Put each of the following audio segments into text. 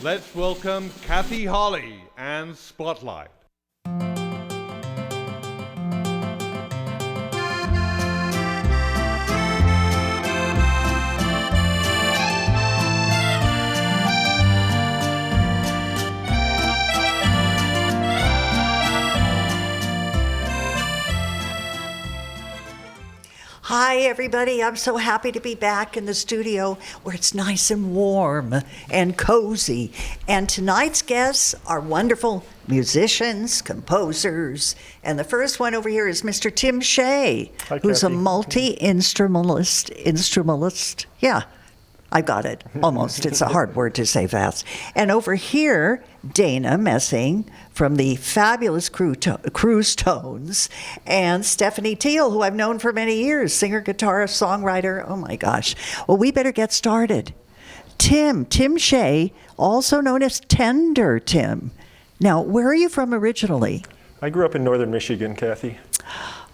Let's welcome Kathy Holly and Spotlight. Hi, everybody. I'm so happy to be back in the studio where it's nice and warm and cozy. And tonight's guests are wonderful musicians, composers. And the first one over here is Mr. Tim Shea, who's a multi-instrumentalist. Yeah, I got it. Almost. It's a hard word to say fast. And over here, Dana Messing from the fabulous Cruise Tones, and Stephanie Teel, who I've known for many years, singer, guitarist, songwriter. Oh my gosh. Well, we better get started. Tim Shea, also known as Tender Tim. Now, where are you from originally? I grew up in northern Michigan, Kathy.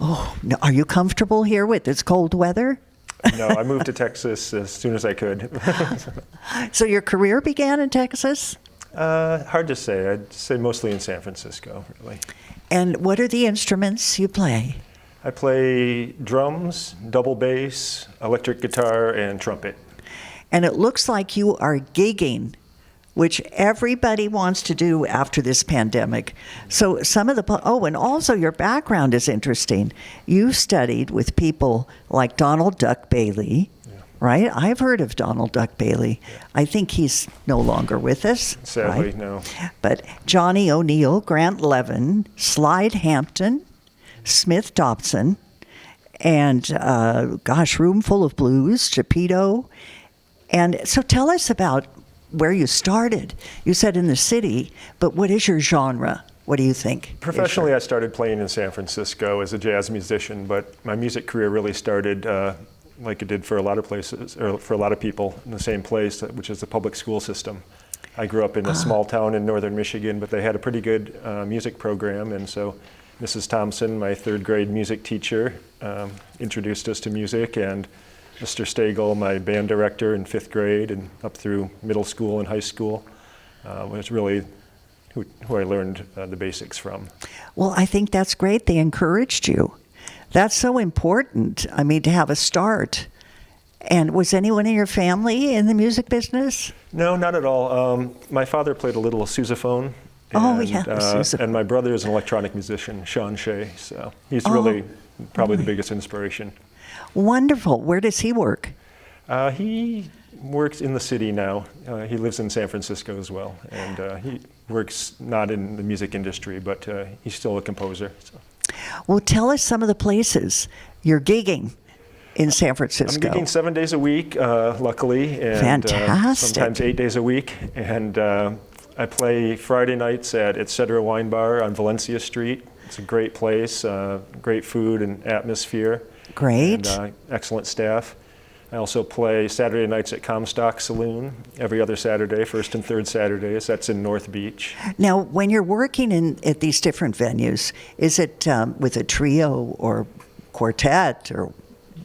Oh, no, are you comfortable here with this cold weather? No, I moved to Texas as soon as I could. So your career began in Texas? Hard to say. I'd say mostly in San Francisco, really. And what are the instruments you play? I play drums, double bass, electric guitar, and trumpet. And it looks like you are gigging, which everybody wants to do after this pandemic. So some of and also your background is interesting. You studied with people like Donald Duck Bailey, right? I've heard of Donald Duck Bailey. I think he's no longer with us. Sadly, right? no. But Johnny O'Neill, Grant Levin, Slide Hampton, Smith Dobson, and Room Full of Blues, Geppetto. And so tell us about where you started. You said in the city, but what is your genre? What do you think? Professionally, I started playing in San Francisco as a jazz musician, but my music career really started like it did for a lot of places, or for a lot of people in the same place, which is the public school system. I grew up in a small town in northern Michigan, but they had a pretty good music program, and so Mrs. Thompson, my third grade music teacher, introduced us to music, and Mr. Stagel, my band director in fifth grade and up through middle school and high school, was really who I learned the basics from. Well, I think that's great. They encouraged you. That's so important, I mean, to have a start. And was anyone in your family in the music business? No, not at all. My father played a little sousaphone. Sousaphone. And my brother is an electronic musician, Shea, so he's really probably the biggest inspiration. Wonderful. Where does he work? He works in the city now. He lives in San Francisco as well, and he works not in the music industry, but he's still a composer. So. Well, tell us some of the places you're gigging in San Francisco. I'm gigging 7 days a week, luckily, and fantastic. Sometimes 8 days a week. And I play Friday nights at Etc. Wine Bar on Valencia Street. It's a great place, great food and atmosphere. Great. And excellent staff. I also play Saturday nights at Comstock Saloon every other Saturday, first and third Saturdays. That's in North Beach. Now, when you're working at these different venues, is it with a trio or quartet or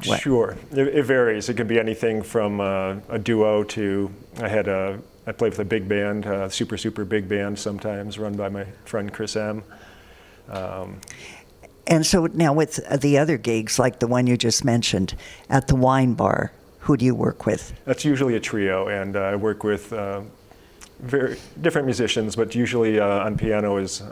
what? Sure. It varies. It can be anything from a duo to I played with a big band, super big band sometimes, run by my friend Chris M. And so now with the other gigs, like the one you just mentioned, at the wine bar, who do you work with? That's usually a trio, and I work with very different musicians, but usually on piano is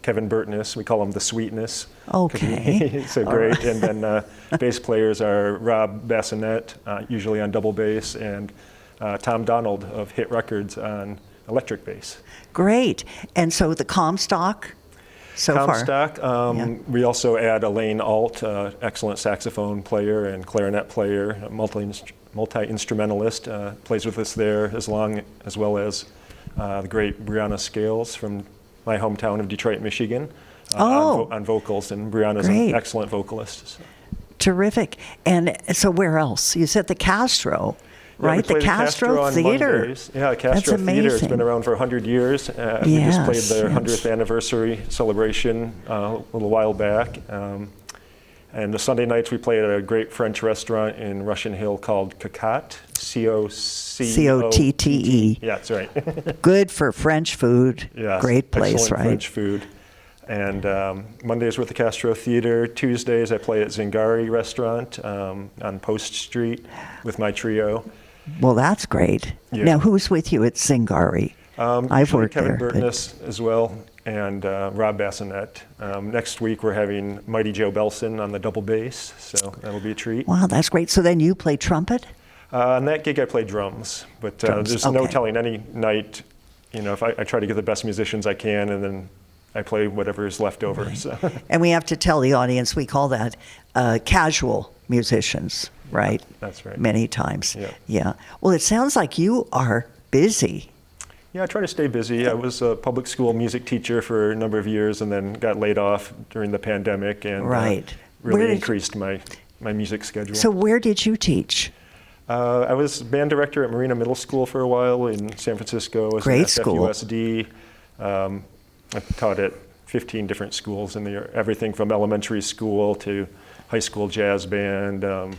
Kevin Burtness. We call him the Sweetness. Okay. He's so great. Right. And then bass players are Rob Bassinet, usually on double bass, and Tom Donald of Hit Records on electric bass. Great. And so the Comstock? Comstock. We also add Elaine Alt, excellent saxophone player and clarinet player, multi-instrumentalist, plays with us there as well as the great Brianna Scales from my hometown of Detroit, Michigan, on vocals, and Brianna's an excellent vocalist. So. Terrific. And so where else? You said the Castro. Right, the Castro Theater. Mondays. Yeah, the Castro Theater has been around for 100 years. We just played their 100th anniversary celebration a little while back. And And the Sunday nights we play at a great French restaurant in Russian Hill called Cocotte, Cotte. Yeah, that's right. Good for French food. Yeah, Great place, excellent right? French food. And Mondays with the Castro Theater. Tuesdays I play at Zingari Restaurant on Post Street with my trio. Well, that's great. Yeah. Now, who's with you at Zingari? I've Usually worked Kevin there. Burtness as well, and Rob Bassinet. Next week we're having Mighty Joe Belson on the double bass, so that'll be a treat. Wow, that's great. So then you play trumpet? On that gig I play drums, but Drums, there's no okay. telling any night. If I try to get the best musicians I can, and then I play whatever is left over. Right. So. And we have to tell the audience, we call that casual musicians, right? That's right. Many times. Yeah. Well, it sounds like you are busy. Yeah, I try to stay busy. I was a public school music teacher for a number of years and then got laid off during the pandemic and Right. really increased my music schedule. So where did you teach? I was band director at Marina Middle School for a while in San Francisco. I was Great an school. FUSD. I taught at 15 different schools in the year, everything from elementary school to high school jazz band, Oh,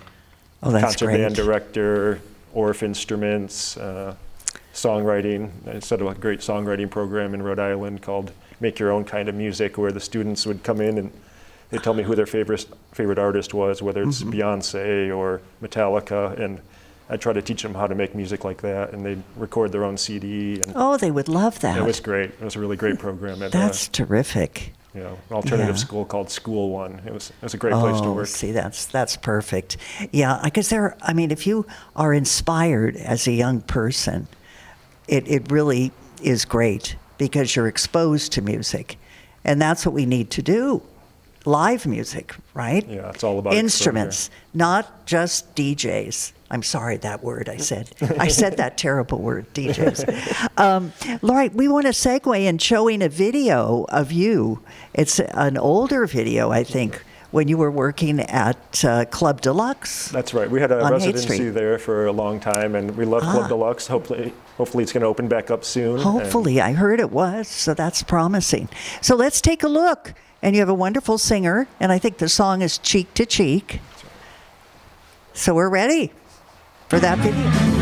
that's concert great. band director, Orff instruments, songwriting. I set up a great songwriting program in Rhode Island called Make Your Own Kind of Music, where the students would come in and they'd tell me who their favorite artist was, whether it's Beyonce or Metallica, and I'd try to teach them how to make music like that, and they'd record their own CD. And Oh, they would love that. it was great. It was a really great program at That's terrific. an alternative Yeah. school called School One. It was a great place to work. See, that's perfect. Yeah, because if you are inspired as a young person, it really is great because you're exposed to music, and that's what we need to do. Live music, right? Yeah, it's all about instruments, not just DJs. I'm sorry, that word I said. I said that terrible word, DJs. Laurie, we want to segue in showing a video of you. It's an older video, I think, when you were working at Club Deluxe. That's right. We had a on Haight residency Street. there for a long time, and we love Club Deluxe. Hopefully it's going to open back up soon. Hopefully, I heard it was, so that's promising. So let's take a look. And you have a wonderful singer, and I think the song is Cheek to Cheek. So we're ready for that video.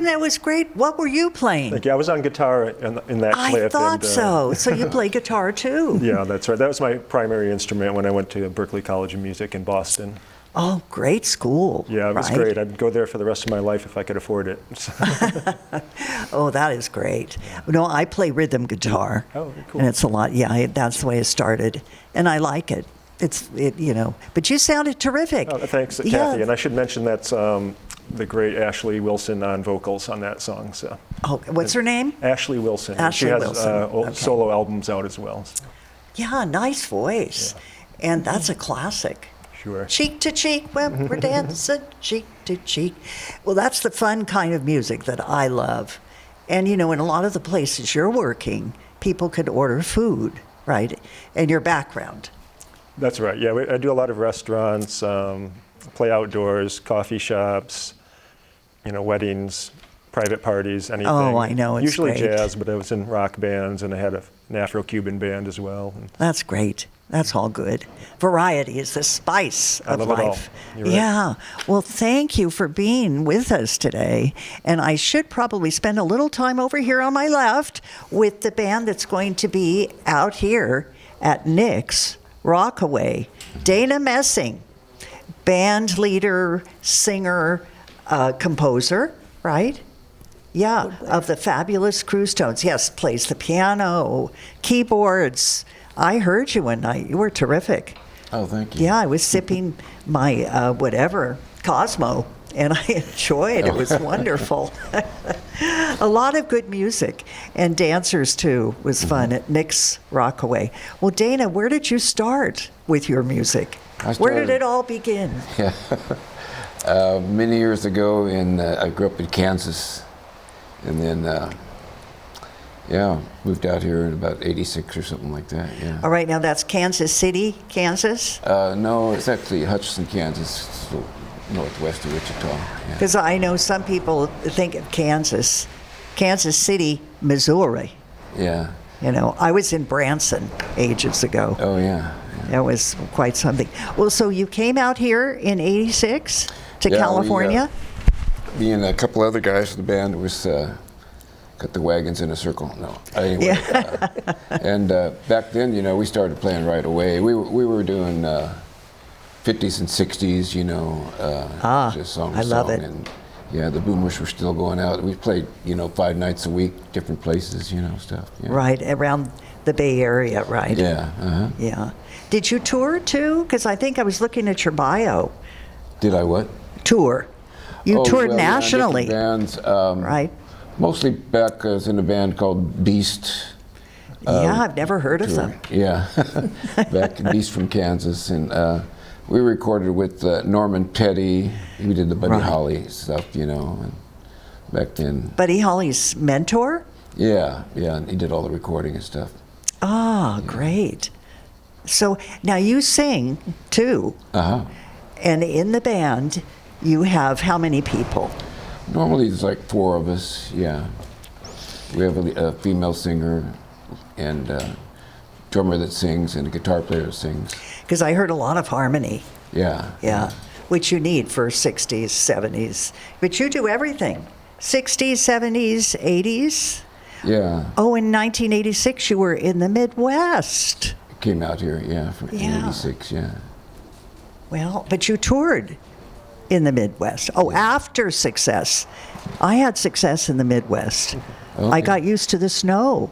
That was great. What were you playing? Thank you. I was on guitar in that clip. I thought so. So you play guitar too? Yeah, that's right. That was my primary instrument when I went to Berklee College of Music in Boston. Oh, great school. Yeah, it was right? great. I'd go there for the rest of my life if I could afford it. Oh, that is great. No, I play rhythm guitar. Oh, cool. And it's a lot. Yeah, that's the way it started. And I like it. But you sounded terrific. Oh, thanks, Kathy. Yeah. And I should mention that's the great Ashley Wilson on vocals on that song. So. Oh, what's her name? Ashley Wilson. Ashley she has Wilson. Okay. solo albums out as well. So. Yeah, nice voice. Yeah. And that's a classic. Sure. Cheek to cheek when we're dancing, cheek to cheek. Well, that's the fun kind of music that I love. And, in a lot of the places you're working, people could order food, right? And your background. That's right. Yeah, I do a lot of restaurants, play outdoors, coffee shops, weddings, private parties, anything. Oh, I know, it's usually great. jazz, but I was in rock bands, and I had an Afro-Cuban band as well. That's great. That's all good. Variety is the spice I of love it all. life. You're right. Yeah. Well, thank you for being with us today. And I should probably spend a little time over here on my left with the band that's going to be out here at Nick's Rockaway. Dana Messing, band leader, singer, composer, right? Yeah, of the fabulous Cruise Tones. Yes, plays the piano, keyboards. I heard you one night. You were terrific. Oh, thank you. Yeah, I was sipping my Cosmo, and I enjoyed it. It was wonderful. A lot of good music, and dancers, too, was fun at Nick's Rockaway. Well, Dana, where did you start with your music? Where did it all begin? Many years ago, I grew up in Kansas, and then, moved out here in about '86 or something like that. Yeah. All right, now that's Kansas City, Kansas? No, it's actually Hutchinson, Kansas, so northwest of Wichita. Yeah. Because I know some people think of Kansas City, Missouri. Yeah. I was in Branson ages ago. Oh, yeah. That was quite something. Well, so you came out here in '86 to Yeah, California? Me and a couple other guys from the band was cut the wagons in a circle. No, anyway. And back then, we started playing right away. We were doing 50s and 60s, just song to I love song. it. And yeah, the boomers were still going out. We played, 5 nights a week, different places, stuff. Yeah. Right, around the Bay Area, right? Yeah. Uh-huh. Yeah. Did you tour too? Because I think I was looking at your bio. Did I what? Tour. You toured well, yeah, nationally, different bands. right? Mostly back I was in a band called Beast. Yeah, I've never heard of tour. them. Yeah, back in Beast from Kansas, and we recorded with Norman Petty. We did the Buddy Right. Holly stuff, and back then. Buddy Holly's mentor? Yeah, and he did all the recording and stuff. Ah, great. So now you sing too, Uh-huh. and in the band you have how many people? Normally there's like 4 of us, yeah. We have a female singer and a drummer that sings and a guitar player that sings. Because I heard a lot of harmony. Yeah. Yeah, which you need for 60s, 70s. But you do everything. 60s, 70s, 80s. Yeah. Oh, in 1986 you were in the Midwest. Came out here, yeah, in Yeah. '86, yeah. Well, but you toured in the Midwest. Oh, after Success. I had success in the Midwest. I Okay. got used to the snow.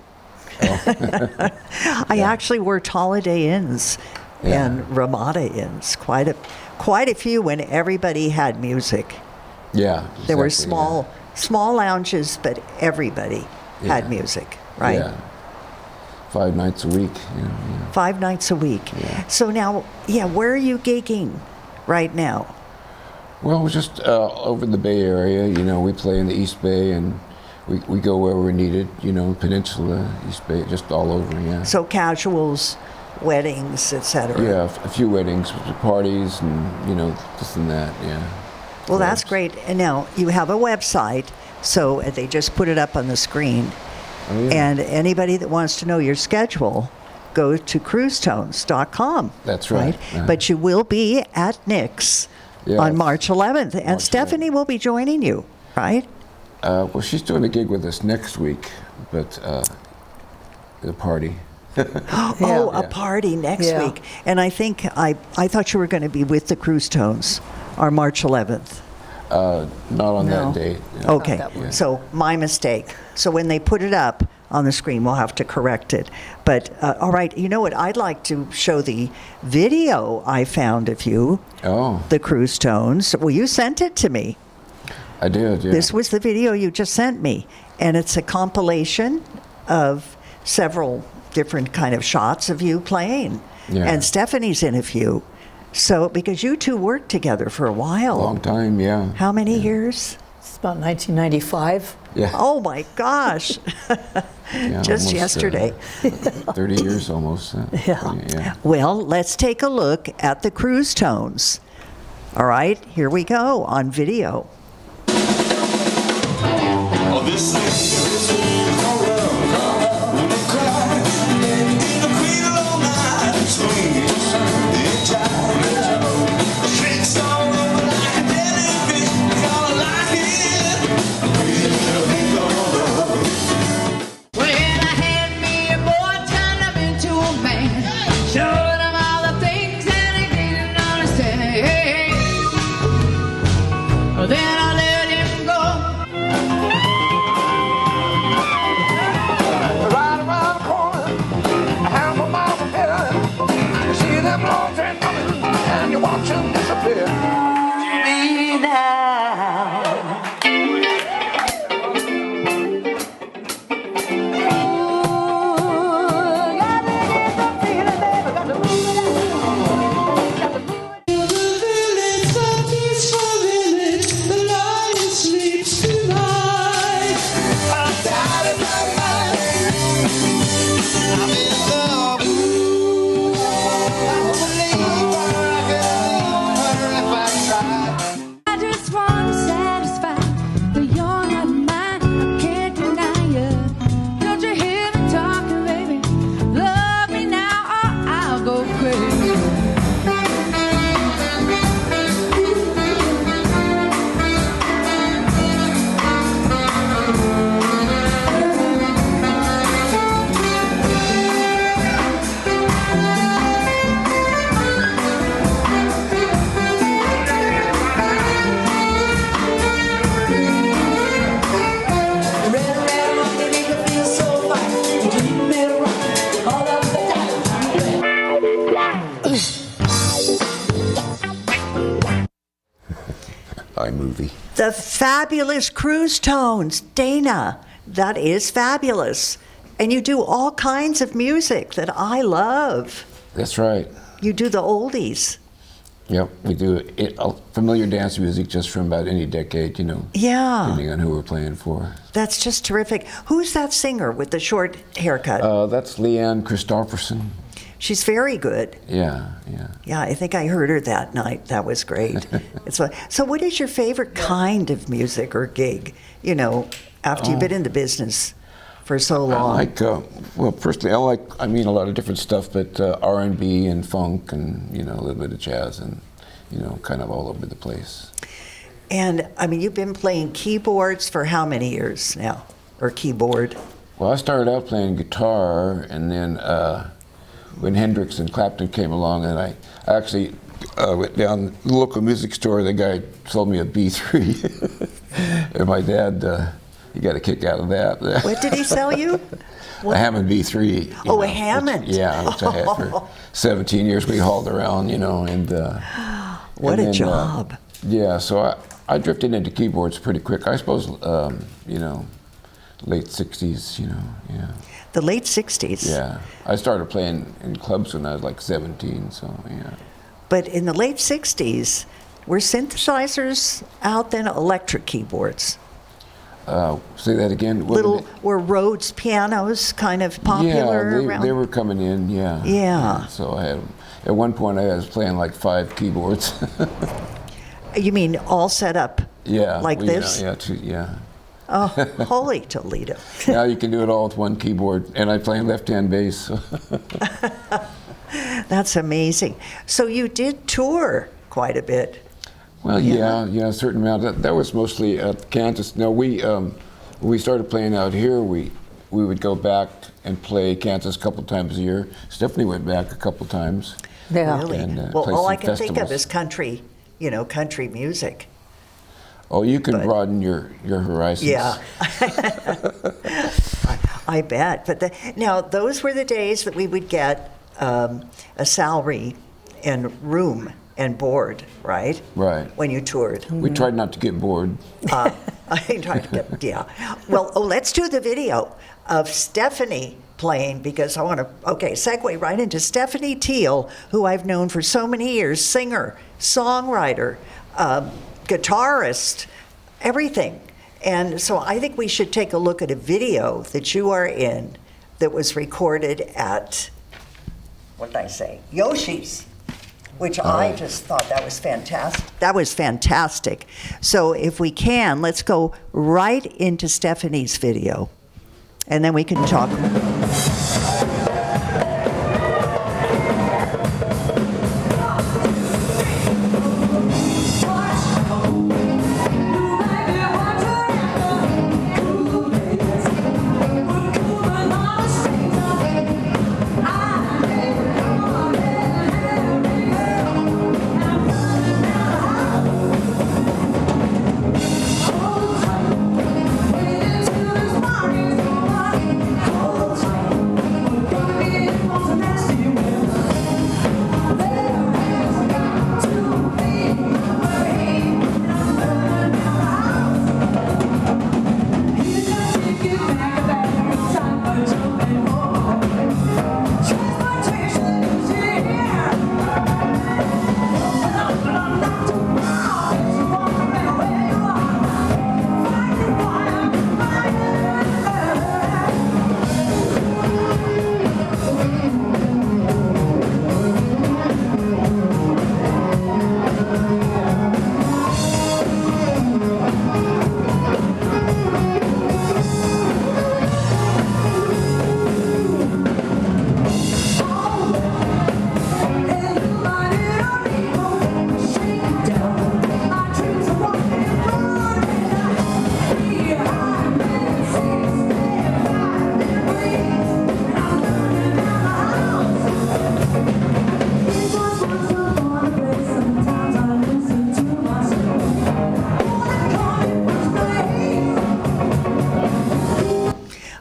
I actually worked Holiday Inns and Ramada Inns, quite a few when everybody had music. Yeah. There were exactly, small lounges, but everybody had Yeah. music, right? Yeah. 5 nights a week, yeah. 5 nights a week. Yeah. So now, where are you gigging right now? Well, we're just over in the Bay Area, we play in the East Bay and we go where we're needed, Peninsula, East Bay, just all over, yeah. So casuals, weddings, etc. Yeah, a few weddings, parties and, this and that, yeah. Well, that's great. And now you have a website, so they just put it up on the screen. Oh, yeah. And anybody that wants to know your schedule, go to cruisetones.com. That's right. Uh-huh. But you will be at Nick's Yeah, on March 11th. And March Stephanie 11th. will be joining you, right? Well, she's doing a gig with us next week, but the party. Oh, a Yeah. party next Yeah. week. And I think I thought you were going to be with the Cruise Tones on March 11th. Not on No. that date. yeah. Okay, that one. so my mistake. So when they put it up on the screen, we'll have to correct it. But all right, you know what? I'd like to show the video I found of you, Oh, the Cruise Tones. Well, you sent it to me. I did, yeah. This was the video you just sent me, and it's a compilation of several different kind of shots of you playing. Yeah. And Stephanie's in a few. So because you two worked together for a while. Long time, yeah. How many years? It's about 1995. Yeah. Oh my gosh. Yeah, Just almost, yesterday. 30 years almost. Yeah. Well, let's take a look at the cruise tones. All right, here we go on video. Oh, this When I had me a boy, turned him into a man. Showed him all the things that he didn't understand. Well, then I let him go. right around the corner, half a mile from here. You see them long train coming, and you watch them disappear. Me now. I just want to satisfy the young of mine. I can't deny you. Don't you hear me talking, baby? Love me now or I'll go crazy. iMovie. The fabulous cruise tones. Dana, that is fabulous. And you do all kinds of music that I love. That's right. You do the oldies. Yep, we do familiar dance music just from about any decade, Yeah, depending on who we're playing for. that's just terrific. Who's that singer with the short haircut? That's Leanne Christofferson. She's very good. Yeah. Yeah, I think I heard her that night. That was great. So what is your favorite kind of music or gig, after you've been in the business for so I long? like, personally, I mean, a lot of different stuff, but R&B and funk and, a little bit of jazz and, kind of all over the place. And, you've been playing keyboards for how many years now? Or keyboard? Well, I started out playing guitar, and then when Hendrix and Clapton came along, and I actually went down to the local music store, the guy sold me a B3. And my dad, he got a kick out of that. What did he sell you? A Hammond B3. Oh, a Hammond. Which I had for 17 years. We hauled around, and What and a then, job. Yeah, so I drifted into keyboards pretty quick. I suppose, late 60s, yeah. The late 60s. Yeah, I started playing in clubs when I was like 17, so yeah. But in the late 60s, were synthesizers out then? Electric keyboards? Say that again. Were Rhodes pianos kind of popular Yeah, around? they were coming in, yeah. Yeah. So I had, at one point I was playing like 5 keyboards. You mean all set up? Yeah. Like this? Yeah. Oh, holy Toledo. Now you can do it all with one keyboard, and I play left-hand bass. So. That's amazing. So you did tour quite a bit. Well, yeah, a certain amount. That was mostly at Kansas. No, when we started playing out here, we would go back and play Kansas a couple times a year. Stephanie went back a couple times. Yeah. Really? And, Well, play all some I can think of festivals. is country, country music. Oh, you can But- broaden your horizons. Yeah. I bet. But now, those were the days that we would get a salary and room and board, right? Right. When you toured. We tried not to get bored. I tried to get, yeah. Well, let's do the video of Stephanie playing, because I want to, segue right into Stephanie Teel, who I've known for so many years, singer, songwriter, guitarist, everything. And so I think we should take a look at a video that you are in that was recorded at, what did I say, Yoshi's, which I just thought that was fantastic. That was fantastic. So if we can, let's go right into Stephanie's video, and then we can talk.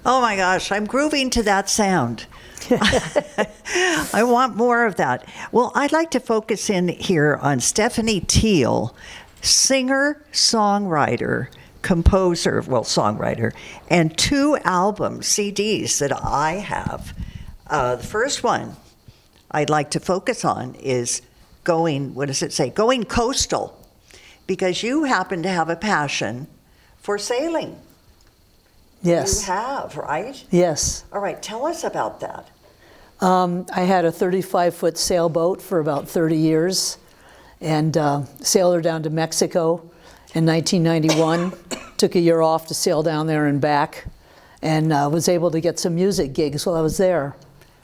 Oh my gosh, I'm grooving to that sound. I want more of that. Well, I'd like to focus in here on Stephanie Teel, singer, songwriter, composer, well, songwriter, and 2 albums, CDs that I have. The first one I'd like to focus on is Going Coastal, because you happen to have a passion for sailing. Yes. You have, right? Yes. All right, tell us about that. I had a 35-foot sailboat for about 30 years and sailed her down to Mexico in 1991. Took a year off to sail down there and back, and was able to get some music gigs while I was there.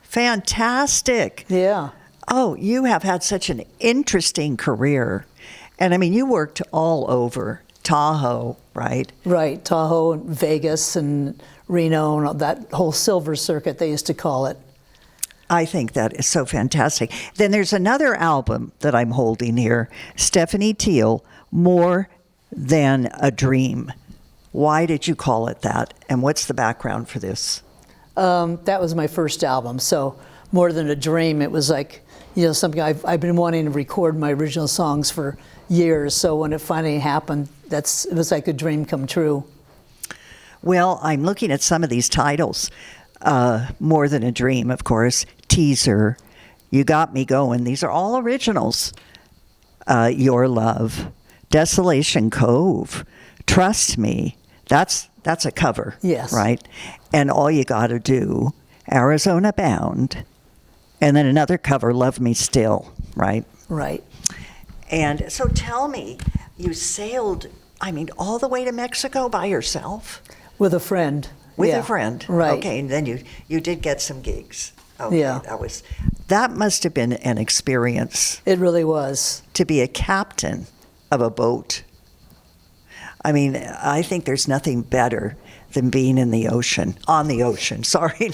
Fantastic. Yeah. Oh, you have had such an interesting career. And I mean, you worked all over Tahoe, right? Right. Tahoe and Vegas and Reno and all that whole silver circuit, they used to call it. I think that is so fantastic. Then there's another album that I'm holding here, Stephanie Teel, More Than a Dream. Why did you call it that? And what's the background for this? That was my first album. So More Than a Dream, it was like, something I've been wanting to record my original songs for years. So when it finally happened, it was like a dream come true. Well, I'm looking at some of these titles. More Than a Dream, of course. Teaser. You Got Me Going. These are all originals. Your Love. Desolation Cove. Trust Me. That's a cover. Yes. Right? And All You Gotta Do. Arizona Bound. And then another cover, Love Me Still. Right? Right. And so tell me, you sailed, all the way to Mexico by yourself? With a friend. With Yeah. a friend. Right. Okay, and then you did get some gigs. Okay, Yeah. That must have been an experience It really was. to be a captain of a boat. I think there's nothing better than being on the ocean. Sorry,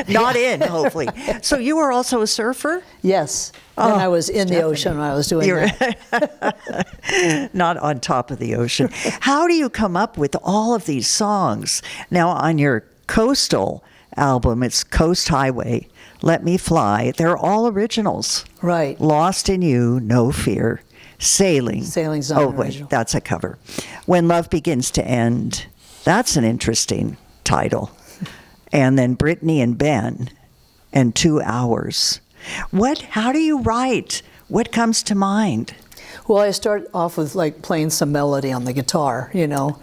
not in, hopefully. So you were also a surfer? Yes. And I was in the Stephanie. ocean when I was doing that. Not on top of the ocean. How do you come up with all of these songs? Now, on your Coastal album, it's Coast Highway, Let Me Fly. They're all originals. Right. Lost in You, No Fear, Sailing. Sailing's not Oh, an wait, original. that's a cover. When Love Begins to End. That's an interesting title. And then Brittany and Ben and 2 Hours. How do you write? What comes to mind? Well, I start off with like playing some melody on the guitar, you know,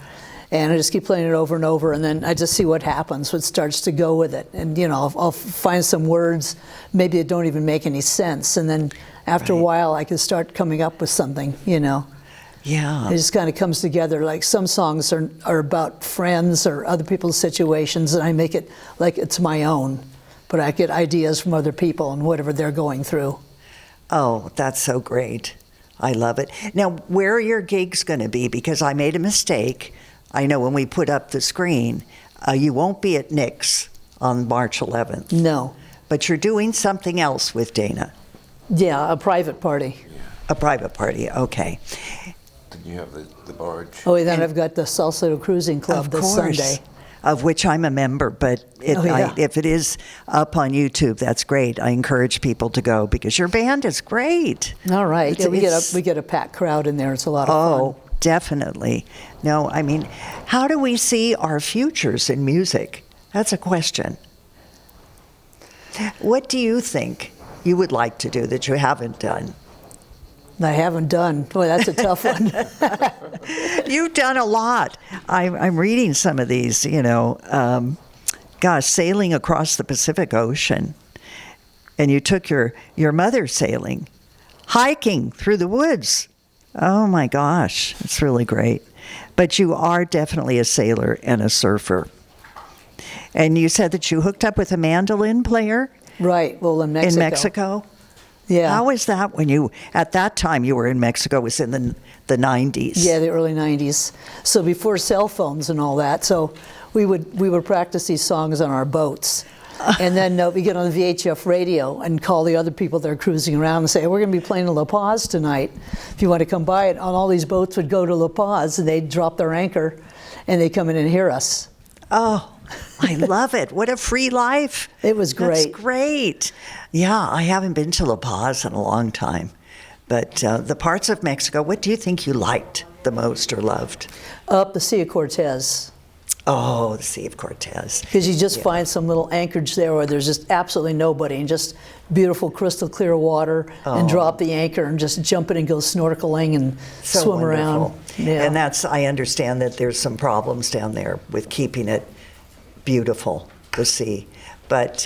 and I just keep playing it over and over, and then I just see what happens, what starts to go with it. And, you know, I'll find some words maybe that don't even make any sense, and then after a while I can start coming up with something, you know. Yeah. It just kind of comes together. Like some songs are about friends or other people's situations, and I make it like it's my own. But I get ideas from other people and whatever they're going through. Oh, that's so great. I love it. Now, where are your gigs going to be? Because I made a mistake. I know when we put up the screen, you won't be at Nick's on March 11th. No. But you're doing something else with Dana. Yeah, a private party. A private party, okay. Then you have the barge. Oh, and then I've got the Salcedo Cruising Club Of this course, Sunday. of which I'm a member, but if it is up on YouTube, that's great. I encourage people to go because your band is great. All right. Yeah, we get a packed crowd in there. It's a lot of fun. Oh, definitely. No, I mean, how do we see our futures in music? That's a question. What do you think you would like to do that you haven't done? I haven't done. Boy, that's a tough one. You've done a lot. I'm reading some of these, you know, sailing across the Pacific Ocean. And you took your mother sailing, hiking through the woods. Oh my gosh, it's really great. But you are definitely a sailor and a surfer. And you said that you hooked up with a mandolin player? Right. Well, in Mexico. In Mexico? Yeah. How was that when you, at that time you were in Mexico, it was in the 90s? Yeah, the early 90s. So before cell phones and all that. So we would practice these songs on our boats. And then we get on the VHF radio and call the other people that are cruising around and say, we're going to be playing in La Paz tonight. If you want to come by it, and all these boats would go to La Paz and they'd drop their anchor and they'd come in and hear us. Oh, I love it. What a free life. It was great. That's great. Yeah, I haven't been to La Paz in a long time. But the parts of Mexico, what do you think you liked the most or loved? Up the Sea of Cortez. Oh, the Sea of Cortez. Because you just find some little anchorage there where there's just absolutely nobody and just beautiful crystal clear water and drop the anchor and just jump in and go snorkeling and So swim wonderful. around. Yeah. And I understand that there's some problems down there with keeping it beautiful, the sea. But,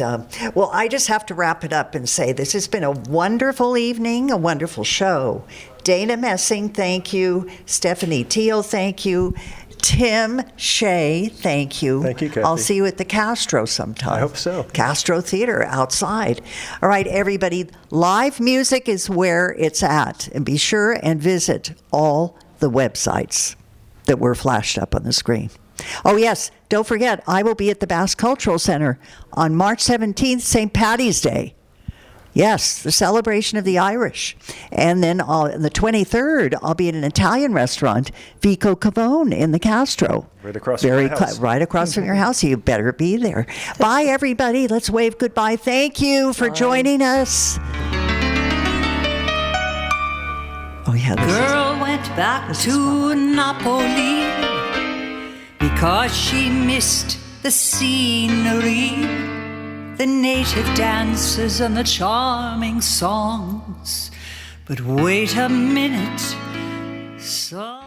well, I just have to wrap it up and say this has been a wonderful evening, a wonderful show. Dana Messing, thank you. Stephanie Teel, thank you. Tim Shea, thank you. Thank you, Kathy. I'll see you at the Castro sometime. I hope so. Castro Theater outside. All right, everybody, live music is where it's at. And be sure and visit all the websites that were flashed up on the screen. Oh, yes, don't forget, I will be at the Basque Cultural Center on March 17th, St. Paddy's Day. Yes, the celebration of the Irish. And then on the 23rd, I'll be at an Italian restaurant, Vico Cavone in the Castro. Right across from my house. Right across from your house. You better be there. Bye, everybody. Let's wave goodbye. Thank you for joining us. Oh, yeah. Girl went back to Napoli because she missed the scenery, the native dances and the charming songs. But wait a minute, so